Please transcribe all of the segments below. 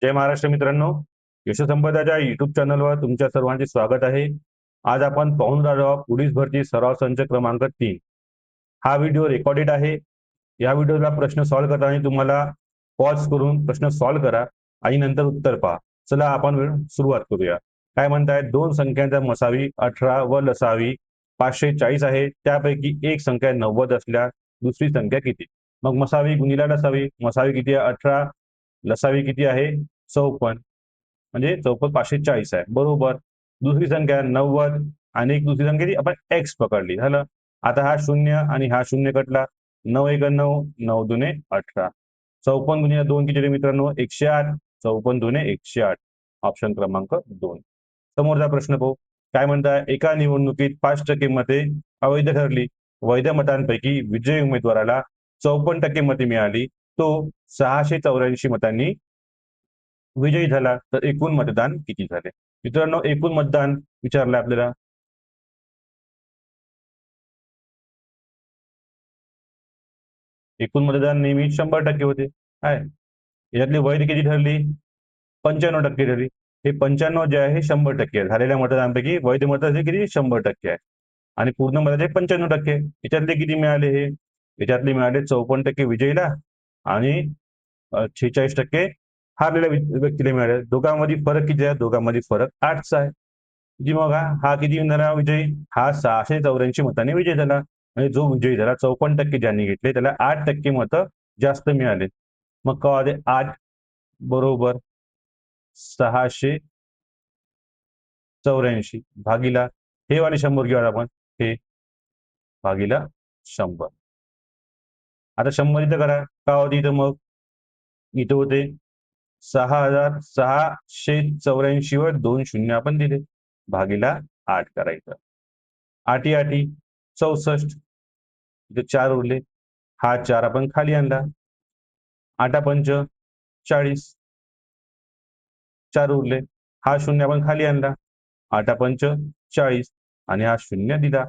जय महाराष्ट्र मित्रांनो, यशसंपदाच्या युट्यूब चॅनलवर तुमच्या सर्वांचे स्वागत आहे. आज आपण पाहून राहिलो आहोत पोलीस भरती सराव संच क्रमांक 3. हा व्हिडिओ रेकॉर्डेड आहे. या व्हिडिओला प्रश्न सॉल्व्ह करताना तुम्हाला पॉज करून प्रश्न सॉल्व्ह करा आणि नंतर उत्तर पहा. चला आपण सुरुवात करूया. काय म्हणताय, दोन संख्यांचा मसावी 18 व लसावी 540 आहे. त्यापैकी एक संख्या 90 असल्यास दुसरी संख्या किती? मग मसावी गुणिले लसावी. मसावी किती आहे? 18. लसावी किती आहे? 54. म्हणजे 54 540 आहे. बरोबर. दुसरी संख्या 90 आणि एक दुसरी संख्या ती आपण एक्स पकडली. झालं. आता हा शून्य आणि हा शून्य कटला. 9 एक 9, 9 दुने 18. 54 गुणिले 2 किती रे मित्रांनो? 108. 54 दुने 108. ऑप्शन क्रमांक 2. समोरचा प्रश्न पाहू. काय म्हणताय, एका निवडणुकीत 5% मते अवैध ठरली. वैध मतांपैकी विजयी उमेदवाराला 54% मते मिळाली. तो 684 मतांनी विजयी झाला. तर एकूण मतदान किती झाले? मित्रांनो, एकूण मतदान विचारलं आपल्याला. एकूण मतदान नेहमी 100% होते. काय यातली वैध किती ठरली? 95% ठरली. हे 95 जे आहे हे 100% आहे. झालेल्या मतदानापैकी वैध मताचे किती? 100% आहे. आणि पूर्ण मताचे 95%. याच्यातले किती मिळाले? हे याच्यातले मिळाले 54% विजयीला आणि 46% हारलेल्या व्यक्तीला मिळाले. दोघांमध्ये फरक किती आहे? दोघांमध्ये फरक 8चा आहे. जी मग हा किती झाला विजयी? हा 684 मतांनी विजयी झाला. म्हणजे जो विजयी झाला 54% ज्यांनी घेतले त्याला 8% मतं जास्त मिळाले. मग कळले 8 बरोबर 684 भागीला हे वाले 100 घेऊया आपण. हे भागीला 100. आता 100 इथं करा. का होती इथं मग? इथं होते 6684 वर 2 शून्य आपण दिले. भागीला 8 करायचं. 8 आठी 64. इथे 4 उरले. हा 4 आपण खाली आणला. 8 पंच 40. 4 उरले. हा शून्य आपण खाली आणला. 8 पंच 40 आणि हा शून्य दिला.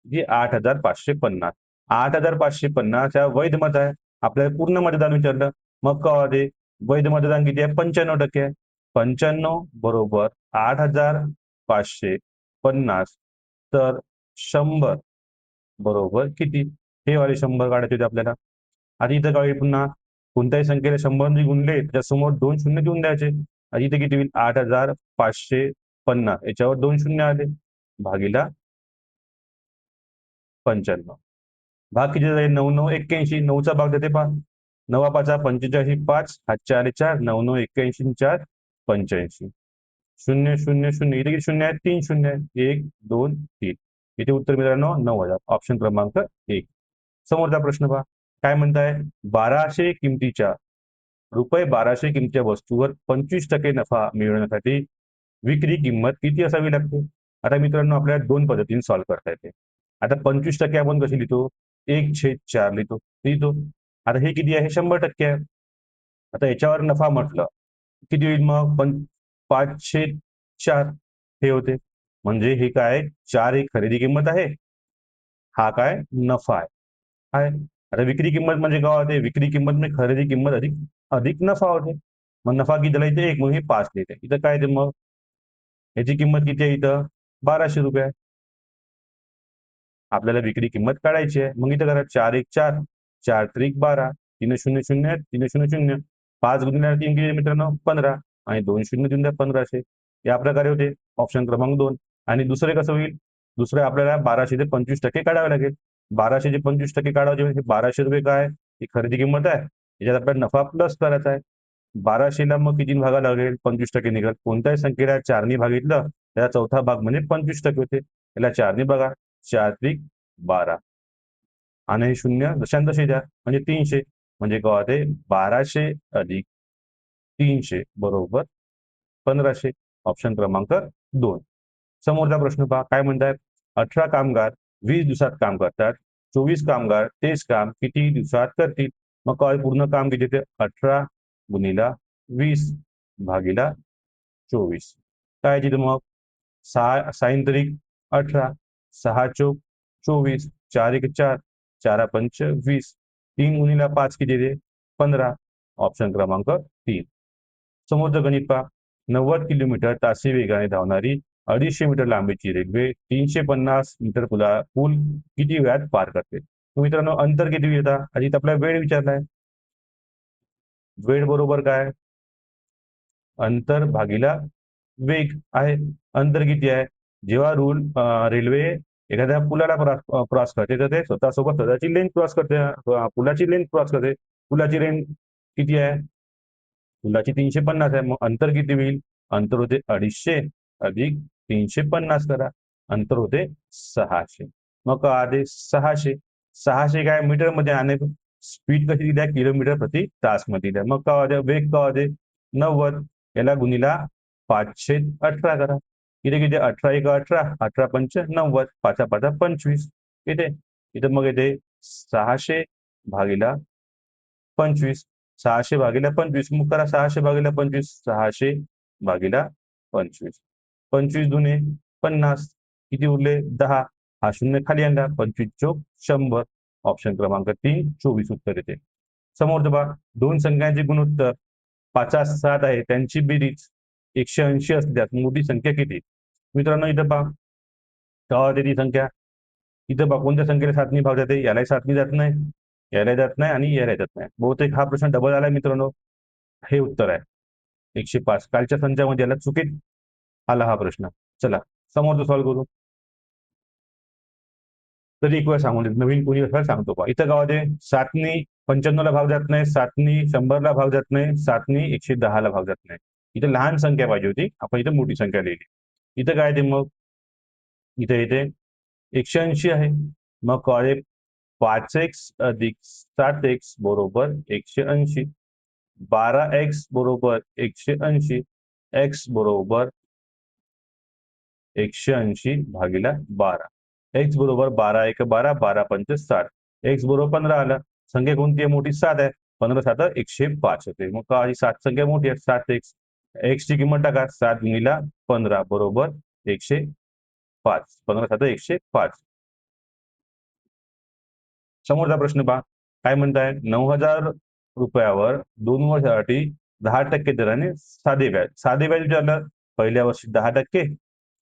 जे 8550. 8550 हा वैध मत आहे. आपल्याला पूर्ण मतदान विचारलं. मग का होते वैध मतदान किती आहे? 95% आहे. 95 बरोबर 8550 तर 100 बरोबर किती? हे वाले 100 काढायचे होते आपल्याला. आता इथं काय होईल पुन्हा? कोणत्याही संख्येला 100 ने गुणले त्याच्यासमोर 2 शून्य देऊन द्यायचे. आणि इथे किती होईल? 8550 याच्यावर 2 शून्य आले. भागीला 95. भाग किती जाईल? 9 9 81. 9चा भाग देते पहा. 9 पाचा 45 5 हातच्या आले 4 9 9 81 4 85. 0 0 0 इथे किती शून्य आहेत? 3 शून्य आहेत. 1 2 3. इथे उत्तर मित्रांनो 9000. ऑप्शन क्रमांक 1. समोरचा प्रश्न पहा. काय म्हणताय, 1200 किमतीच्या ₹1200 किमतीच्या वस्तूवर 25% नफा मिळवण्यासाठी विक्री किंमत किती असावी लागते? आता मित्रांनो आपल्याला 2 पद्धतीने सॉल्व्ह करता येते. आता 25% आपण कशी लिहितो? 1/4 लिहितो. आता हे किती आहे? 100% आहे. आता याच्यावर नफा म्हटलं किती होईल मग? पण 5/4 हे होते. म्हणजे हे काय? 4 ही खरेदी किंमत आहे. हा काय? नफा आहे. काय? आता विक्री किंमत म्हणजे काय होते? विक्री किंमत म्हणजे खरेदी किंमत अधिक अधिक नफा होते. मग नफा किती लिहायचा? 1 मग हे 5 लिहिते. इथं काय येते मग? याची किंमत किती आहे इथं? ₹1200 आहे. आपल्याला विक्री किंमत काढायची आहे. मग इथं करा 4 1 4 4 त्रिक 12 तीन 0 0 3 0 0 5 गुणिले 3 किती मित्रांनो? 15 आणि 2 शून्य देऊन द्या 1500. या प्रकारे होते. ऑप्शन क्रमांक 2. आणि दुसरे कसं होईल? दुसरे आपल्याला 1200 चे 25% काढावे लागेल. 1200 चे 25% काढायचे म्हणजे ₹1200 काय आहे? ही खरेदी किंमत आहे. याच्यात आपल्याला नफा प्लस करायचा आहे. 1200ला मग किती भागा लागेल? 25% निघेल. कोणत्याही संख्येला 4 ने भागितलं त्याचा चौथा भाग म्हणजे 25% होते. याला 4 ने बघा. 4 त्रिक 12 आणि हे शून्य दशांश द्या म्हणजे 300. म्हणजे काय होते? 1200 अधिक 300 बरोबर 1500. ऑप्शन क्रमांक 2. समोरचा प्रश्न पहा. काय म्हणताय? 18 कामगार 20 दिवसात काम करतात. 24 कामगार तेच काम किती दिवसात करतील? मग काय पूर्ण काम किती ते? 18 गुणिला 20 भागीला 24. काय तिथे मग? 6 साइन तारीख 18 6 चोक 24 4 एक 4 4 पंच 20 3 गुणिला 5 किती ते? 15. ऑप्शन क्रमांक 3. समोरचं गणित पहा. 90 किलोमीटर तासी वेगाने धावणारी 250 मीटर लांबीची रेल्वे 350 मीटर पूल किती वेळात पार करते? मित्रांनो, अंतर किती येतात आधी आपल्याला वेळ विचारलाय. वेळ बरोबर काय? अंतर भागीला वेग आहे. अंतर किती आहे? जेव्हा रेल्वे एखाद्या पुलाला क्रॉस करते तर ते स्वतःसोबत स्वतःची लेंथ क्रॉस करते, पुलाची लेंथ क्रॉस करते. पुलाची लेंथ किती आहे? पुलाची 350 आहे. मग अंतर किती होईल? अंतर होते 250 अधिक 350 करा. अंतर होते 600. मग आधे 600. 600 काय मीटर मध्ये आणि स्पीड कशी दिली आहे? किलोमीटर प्रति तास मध्ये दिली आहे. मग काय होते? वेग काय होते? 90. याला गुणिला 518 करा. किती किती? 18 एक 18, 18 पंच 90, 5 5 25. किती? इथं मग येते 600 भागीला 25. 600 भागीला 25. मग करा 600 भागीला 25. 600 भागीला 25. 25 दुने 50. किती उरले? 10. हा शून्य खाली आणला. 25 चोक 100. ऑप्शन क्रमांक 3 24 उत्तर येते. समोर पहा, दोन संख्यांचे गुणोत्तर 50 7 आहे, त्यांची बेरीज 180 असल्यास मोठी संख्या किती? मित्रांनो, इथं पहा तेव्हा ती संख्या. इथं पहा कोणत्या संख्येला 7 भाग जाते? यालाही 7 जात नाही, याला जात नाही आणि याला जात नाही. बहुतेक हा प्रश्न डबल आलाय मित्रांनो. हे उत्तर आहे 105. कालच्या संचामध्ये याला चुकीत आला हा प्रश्न. चला समोरचं सॉल्व्ह करू. तरी एक वेळ सांगून देतो, नवीन कोणी असं सांगतो पहा. इथं गावामध्ये 7नी 95ला भाग जात नाही, 7नी 100ला भाग जात नाही, 7नी 110ला भाग जात नाही. इथं लहान संख्या पाहिजे होती, आपण इथं मोठी संख्या लिहिली. इथं काय ते मग? इथे येते 180 आहे. मग काय? 5x अधिक 7x बरोबर 180. 12x बरोबर 180. x बरोबर 180 भागीला 12. x बरोबर 12 एक 12, 12 पंच 60. x बरोबर 15 आलं. संख्या कोणती आहे? मोठी 7 आहे. 15 7 105 होते. मग का 7 संख्या मोठी आहे, 7x. x ची किंमत टाका. 7 गुणिला 15 बरोबर 105. 15 7 105. समोरचा प्रश्न पहा. काय म्हणताय? 9,000 रुपयावर 2 वर्षासाठी 10% दराने साधे व्याज. साधे व्याज विचारलं. पहिल्या वर्षी 10%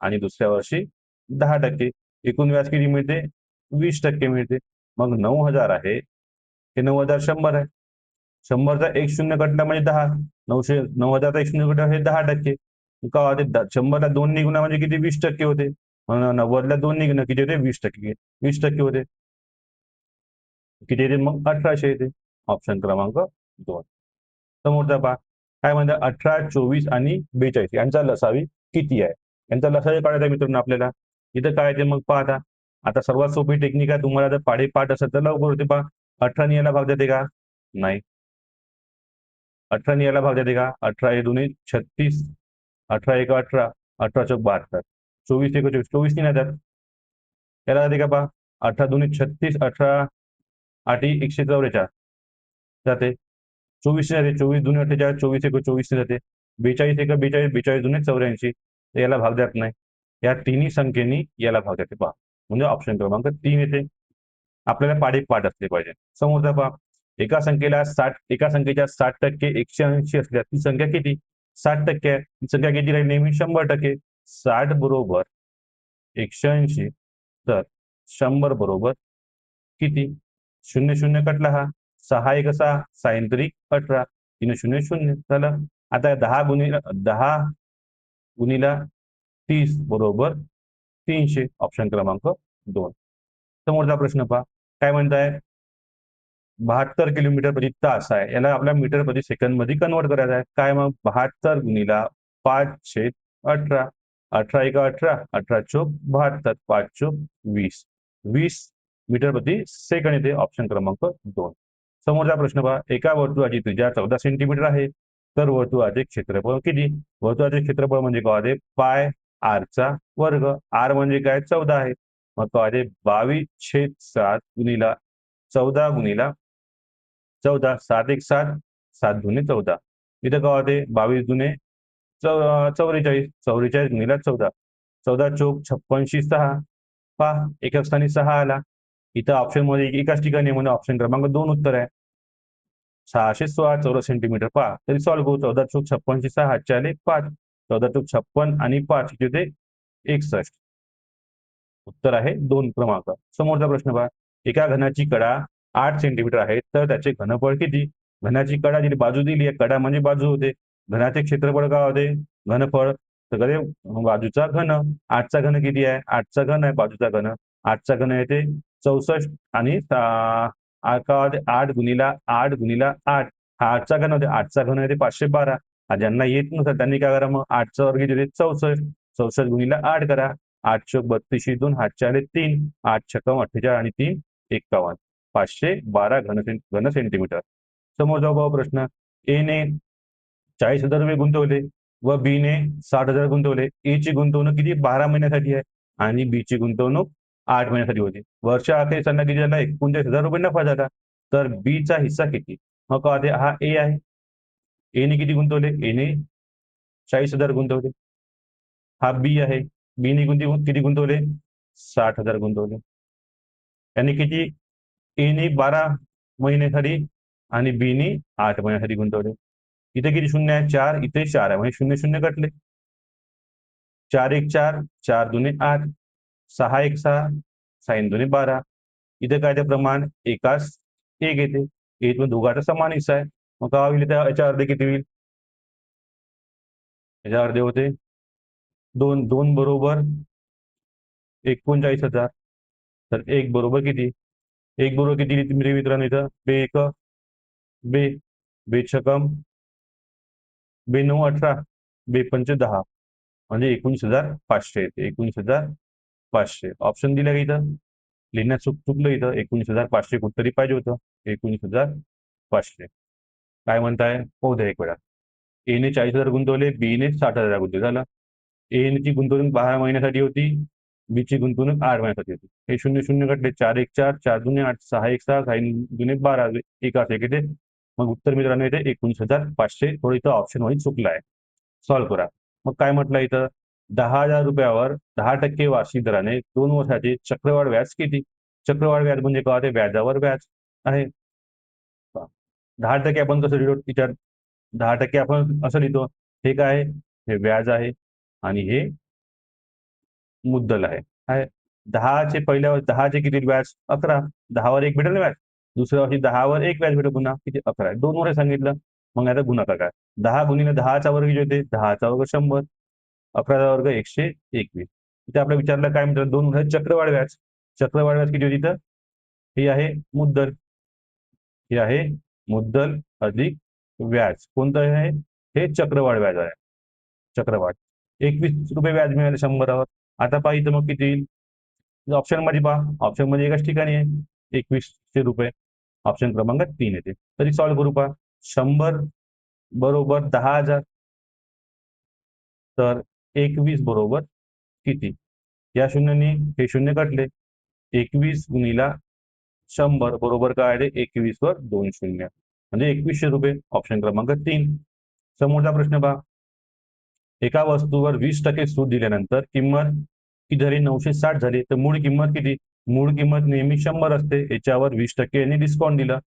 आणि दुसऱ्या वर्षी 10%. एकूण व्याज किती मिळते? 20% मिळते. मग 9,000 आहे, हे 9,000 100 आहे. 100चा एक शून्य कटला म्हणजे 10. 9,000चा एक शून्य कटला हे 10%. का होते? 100ला 2 निघून म्हणजे किती? 20% होते. 90ला 2 निघणं किती होते? 20%. 20% होते. किती येते मग? 1800 येते. ऑप्शन क्रमांक 2. समोरचा पहा. काय म्हणतात? 18, 24 आणि 42 यांचा लसावी किती आहे? यांचा लसावी काढायचा मित्रांनो आपल्याला. इथं काय येते मग पहा आता. आता सर्वात सोपी टेक्निक आहे. तुम्हाला जर पाठ असेल तर लवकर होते पहा. 18 ने याला भाग देते का? नाही. 18 ने याला भाग देते का? 18 दुने 36, 18 एक 18, 18 चौक 72, 24 एक 24, 24 नाही जात. याला जाते का पहा? 18 दुने 36, 18 8 144 जाते. 24 जाते. 24 दुने 48, 24 एक 24 जाते. 42 एक 42, 42 दुने 84. याला भाग जात नाही. या तिन्ही संख्येनी याला भाग देते पहा. म्हणजे ऑप्शन क्रमांक 3 येते. आपल्याला पाठ असले पाहिजे. समोरचा पहा. एका संख्येच्या 60% 180 असल्यास ती संख्या किती? 60% आहे. ती संख्या किती राहील? नेहमी 100%. 60 बरोबर 180 तर 100 बरोबर किती? 0 0 कटला हा. 6 एक 6, 6 त्रिक 18, 3 0 0 झालं. आता 10 गुणिला 30 बरोबर 300. ऑप्शन क्रमांक 2. समोरचा प्रश्न पहा. काय म्हणताय? 72 किलोमीटर प्रति तास आहे. याला आपल्या मीटर प्रति सेकंद मध्ये कन्वर्ट करायचं आहे. काय मग? 72 गुणिला 5/18. 18 एक 18, 18 चोक 72, 5 चोक 20. 20 मीटर प्रति सेकंड येते. ऑप्शन क्रमांक 2. समोरचा प्रश्न पहा. एका वर्तुळाची त्रिज्या 14 सेंटीमीटर आहे. तर वर्तुळाचे क्षेत्रफळ किती? वर्तुळाचे क्षेत्रफळ म्हणजे काय? पाय आर चा वर्ग. आर म्हणजे काय? 14 आहे. मग काय? 22/7 गुणिला 14 गुणिला 14, 7 एक 7, 7 दुने 14. इथं काय होते? 22 दुने 44, 44 गुणिला 14, 14 चोक 56 6. पहा एका स्थानी 6 आला. इथं ऑप्शन मध्ये एकाच ठिकाणी म्हणून ऑप्शन क्रमांक 2 उत्तर आहे. 616 चौरस सेंटीमीटर पहा. तरी सॉल्व्ह करू. 14 × 56 6 हातचे आले 5. 14 × 56 आणि 5 किती होते 61. उत्तर आहे 2 क्रमांक. समोरचा प्रश्न पहा. एका घनाची कडा 8 सेंटीमीटर आहे तर त्याचे घनफळ किती? घनाची कडा दिली, बाजू दिली आहे. कडा म्हणजे बाजू होते. घनाचे क्षेत्रफळ काय होते? घनफळ. तर कधी बाजूचा घन. 8चा घन किती आहे? 8चा घन आहे बाजूचा घन. 8चा घन येते 64 आणि काय होते 8 गुणिला 8 गुणिला 8. हा 8चा घन होते. 8चा घन येते 512. ज्यांना येत नसेल त्यांनी काय करा मग 8चा वर्ग किती 64. 64 गुणिला 8 करा. 8 चोक 32 2 हातचे आले 3. 8 छक्कम 48 आणि 3 51. 512 घन सेंटीमीटर. समोर जाऊ प्रश्न. ए ने 40,000 रुपये गुंतवले व बी ने 60,000 गुंतवले. ए ची गुंतवणूक किती 12 महिन्यासाठी आहे आणि बी ची गुंतवणूक 8 महिन्यासाठी होती. वर्षा अखेरीस त्यांना किती झाला 39,000 रुपये नफा झाला. तर बी चा हिस्सा किती? मग काय हा ए आहे. ए ने किती गुंतवले? ए ने 40,000 गुंतवले. हा बी आहे. बी ने किती गुंतवले? 60,000 गुंतवले. त्यांनी किती? ए ने 12 महिन्यासाठी आणि बी ने 8 महिन्यासाठी गुंतवले. इथे किती शून्य आहे? 4. इथे 4 आहे म्हणजे 0 0 कटले. 4 1 4, 4 2 8, 6 1 6, 6 2 12. इथे काय ते प्रमाण एकास 1 येते. इथून दोघांचा समान हिस्सा आहे. मग काय होईल याच्या अर्धे किती होईल? याच्या अर्धे होते 2. 2 बरोबर 39,000. तर 1 बरोबर किती? 1 बरोबर किती मित्रांनो इथं? बे 1 बे बे छकम बे 9 18 बे 5 10 म्हणजे 19,500 येते. 19,500 ऑप्शन दिलं इथं. लिहिण्यात चुकलं इथं. 19,500 कुठतरी पाहिजे होतं. 19,500. काय म्हणताय? होऊ द्या एक वेळा. ए ने 40,000 गुंतवले, बी ने 60,000 गुंतवले. झालं. ए ची गुंतवणूक 12 महिन्यासाठी होती, बी ची गुंतवणूक 8 महिन्यासाठी होती. हे 0 0 कटले. 4 1 4, 4 2 8, 6 1 6, 6 2 12, एकास एक येते. मग उत्तर मित्रांनो येते 19,500. थोडं इथं ऑप्शन वाईज चुकलं आहे. सॉल्व्ह करा. मग काय म्हटलं इथं? 10,000 रुपयावर 10% वार्षिक दराने 2 वर्षाचे चक्रवाढ व्याज किती? चक्रवाढ व्याज म्हणजे काय? ते व्याजावर व्याज आहे. 10% आपण कसं लिहितो विचार? 10% आपण असं लिहितो. हे काय आहे? हे व्याज आहे आणि हे मुद्दल आहे. काय 10चे पहिल्या 10चे किती व्याज? 11. 10 वर 1 भेटेल व्याज. दुसऱ्या वर्षी 10 वर 1 व्याज भेटेल पुन्हा किती? 11 आहे. 2 वर सांगितलं. मग आता गुणाकार काय? 10 गुणिले 10चा वर्ग किती होते? 10चा वर्ग 100. 11चा वर्ग 121. इथे आपल्याला विचारलं काय म्हणतात? 2 वर चक्रवाढ व्याज. चक्रवाढ व्याज किती होती इथं? हे आहे मुद्दल. हे आहे मुद्दल अधिक व्याज. कोणतं आहे? हे चक्रवाढ व्याज आहे. चक्रवाढ 21 रुपये व्याज मिळाले 100वर. आता पहा इथं मग किती येईल? ऑप्शन मध्ये पहा. ऑप्शन मध्ये एकाच ठिकाणी आहे 2100 रुपये. ऑप्शन क्रमांक 3 येते. तरी सॉल्व्ह करू पहा. 100 बरोबर 10,000. तर 21 बरोबर किती? या शून्याने हे शून्य कटले. 21 गुणिला 100 बरोबर काय आहे? 21 वर 2 शून्य म्हणजे 2100 रुपये. ऑप्शन क्रमांक 3. समोरचा प्रश्न पहा. एका वस्तूवर 20% सूट दिल्यानंतर किंमत किती झाली? 960 झाली. तर मूळ किंमत किती? मूळ किंमत नेहमी 100 असते. याच्यावर 20% यांनी डिस्काउंट दिलं.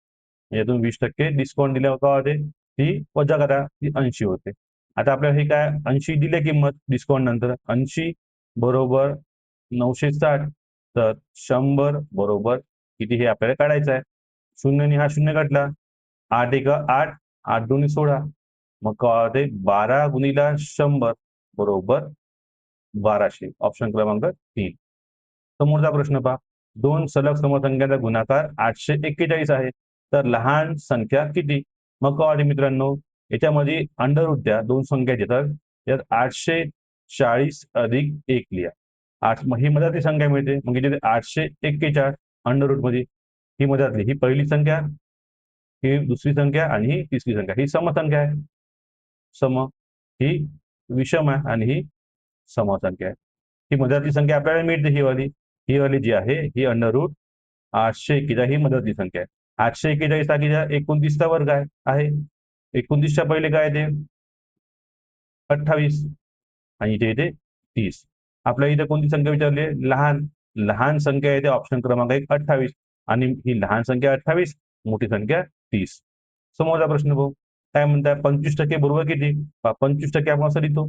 यातून 20% डिस्काउंट दिल्यावर काय होते? ती वजा करा, ती 80 होते. आता आपल्याला हे काय 80 दिले किंमत डिस्काउंट नंतर. 80 बरोबर 960. तर 100 बरोबर किती हे आपल्याला काढायचं आहे. शून्यने हा शून्य काढला. 8 1 8, 8 2 16. मग काय होते? 12 गुणिला 100 बरोबर 1200. ऑप्शन क्रमांक 3. समोरचा प्रश्न पहा. 2 सलग समसंख्यांचा गुणाकार 841 आहे. तर लहान संख्या किती? मग काय होते मित्रांनो? याच्यामध्ये अंडर रूट द्या. 2 संख्या देतात. यात 840 अधिक 1 लिहा. ही मधातली संख्या मिळते. मग इथे 841 अंडर रूट मध्ये ही मधातली, ही पहिली संख्या, ही दुसरी संख्या आणि ही तिसरी संख्या. ही समसंख्या आहे. सम. ही विषम आहे आणि ही समसंख्या आहे. ही मधातली संख्या आपल्याला मिळते ही वाली जी आहे ही अंडर रूट 841 ही मधातली संख्या आहे. 841 हा किती? 29चा वर्ग आहे. 29च्या पहिले काय ते 28 आणि इथे येते 30. आपल्याला इथे कोणती संख्या विचारली आहे? लहान संख्या येते. ऑप्शन क्रमांक 1 28 आणि ही लहान संख्या 28, मोठी संख्या 30. समोरचा प्रश्न भाऊ काय म्हणताय 25% बरोबर किती? 25% आपण असं लिहितो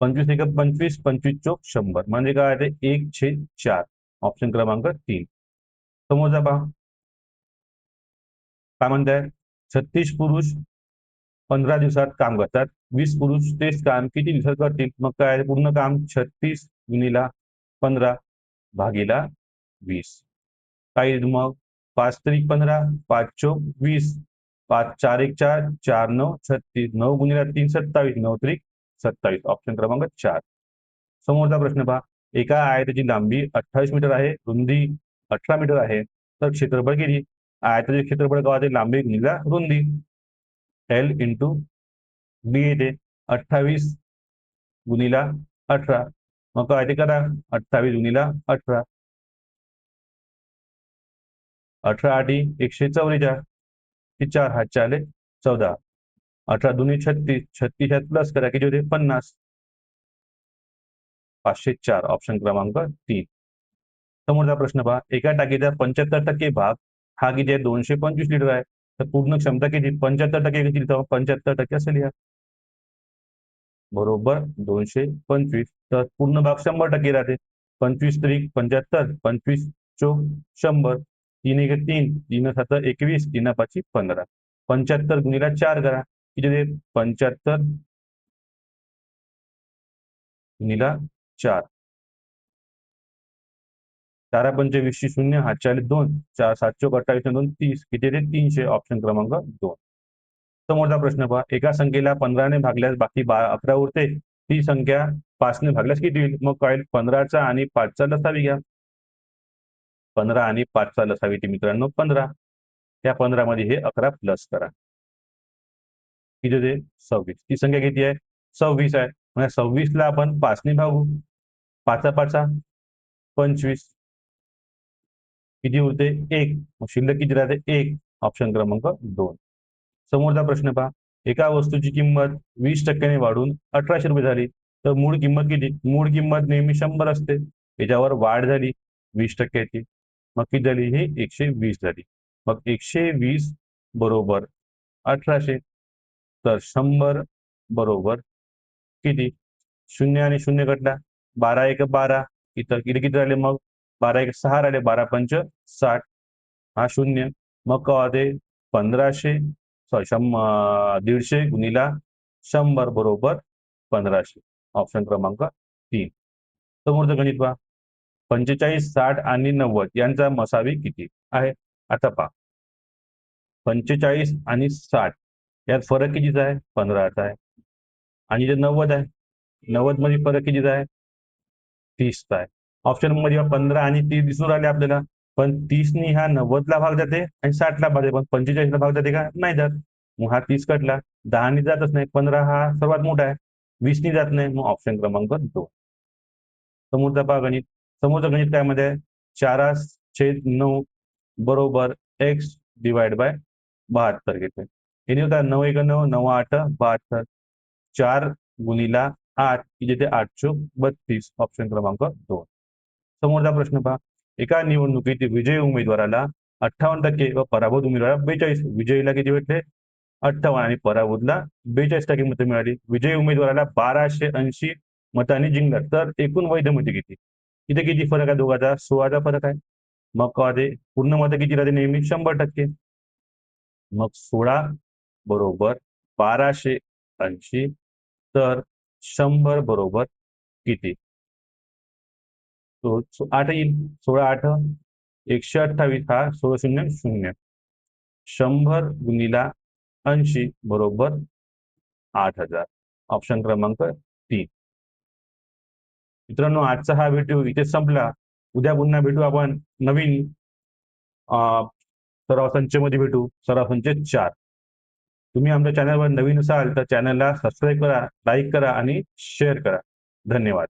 25 एक 25, 25 चोक 100 म्हणजे काय आहे 1/4. ऑप्शन क्रमांक 3. समोरचा पहा काय म्हणताय 36 पुरुष 15 दिवसात काम करतात 20 पुरुष तेच काम किती दिवसात करतील? मग काय पूर्ण काम 36 गुणिला 15 भागीला 20 काय येईल मग 5 त्रिक 15 5 चोक 20 5 4 1 4 4 9 36 9 गुणिला 3 27 9 त्रिक 27 ऑप्शन क्रमांक 4. समोरचा प्रश्न पहा एका आयताची लांबी 28 मीटर आहे रुंदी 18 मीटर आहे तर क्षेत्रफळ किती? आयताचे क्षेत्रफळ काय लांबी गुणिला रुंदी एल इंटू बी येते 28 गुणिला 18 मग काय ते करा 28 गुणिला 18 18 आठी 144 4 हात चाले 14 18 दुनी 36 36 ह्यात प्लस करा किती होते 50 504 ऑप्शन क्रमांक 3. समोरचा प्रश्न पहा एका टाकीचा 75% भाग हा किती आहे 225 लिटर आहे तर पूर्ण क्षमता किती 75% किती लिहितो 75% असे लिहा बरोबर 225 तर पूर्ण भाग 100% राहते 25 त्रिक 75 25 चोक 100 3 एक 3 3 7 21 3 5 15 75 गुणिला 4 करा किती 75 गुणिला 4 4 पंचवीस 0 हात 2 4 7 चोक 28 2 30 किती 300 ऑप्शन क्रमांक 2. समोरचा प्रश्न पहा एका संख्येला 15 ने भागल्यास बाकी 11 उरते ती संख्या 5 ने भागल्यास किती होईल मग काय 15चा आणि 5चा लसावी घ्या 15 आणि 5चा लसावी ती मित्रांनो 15 त्या 15 मध्ये हे 11 प्लस करा किती होते 26 ती संख्या किती आहे 26 आहे म्हणजे 26 ला आपण 5 ने भागू 5 5 25 किती उरते 1 मग शिल्लक किती राहते 1 ऑप्शन क्रमांक 2. समोरचा प्रश्न पहा एका वस्तूची किंमत 20% वाढून 1800 रुपये झाली तर मूळ किंमत किती मूळ किंमत नेहमी 100 असते त्याच्यावर वाढ झाली 20%ची मग किती झाली ही 120 झाली मग 120 बरोबर 1800 तर 100 बरोबर किती 0 आणि 0 कटला 12 एक 12 इथं किती किती राहिले मग 12 एक 6 राहिले 12 पंच 60 हा 0 मग काय होते 1500 150 गुणिला 100 बरोबर 1500 ऑप्शन क्रमांक 3. समोरचं गणित पहा 45 60 आणि 90 यांचा मसावी किती आहे आता पहा 45 आणि 60 यात फरक कितीचा आहे 15चा आहे आणि जे 90 आहे 90 मध्ये फरक कितीचा आहे 30चा आहे ऑप्शन मध्ये 15 आणि 30 दिसून राहिले आपल्याला पण 30नी हा 90ला भाग जाते आणि 60ला भाग जाते पण 45ला भाग जाते का नाही जात मग हा 30 कटला 10नी जातच नाही 15 हा सर्वात मोठा आहे 20नी जात नाही मग ऑप्शन क्रमांक 2. समोरचा पहा गणित समोरचं गणित काय मध्ये 4/9 बरोबर x डिवाइड बाय 72 घेते हे होता 9 1 9 9 8 72 4 गुणिला 8 जिथे 8 चोक 32 ऑप्शन क्रमांक 2. समोरचा प्रश्न पहा एका निवडणुकीत विजयी उमेदवाराला 58% व पराभूत उमेदवाराला 42 विजयीला किती भेटले 58 आणि पराभूतला 42% मते मिळाली विजयी उमेदवाराला 1280 मतांनी जिंकला तर एकूण वैध मते किती इथे किती फरक आहे दोघांचा 16चा फरक आहे मग काय पूर्ण मत किती राहते नेहमी 100% मग 16 बरोबर 1280 तर 100 बरोबर किती तो 8 येईल 16 8 128 हा 1600 100 गुणिला 80 बरोबर 8000 ऑप्शन क्रमांक 3. मित्रांनो आजचा हा व्हिडिओ इथे संपला उद्या पुन्हा भेटू आपण नवीन सराव संचमध्ये भेटू सराव संच 4. तुम्ही आमच्या चॅनलवर नवीन असाल तर चॅनलला सबस्क्राईब करा लाईक करा आणि शेअर करा धन्यवाद.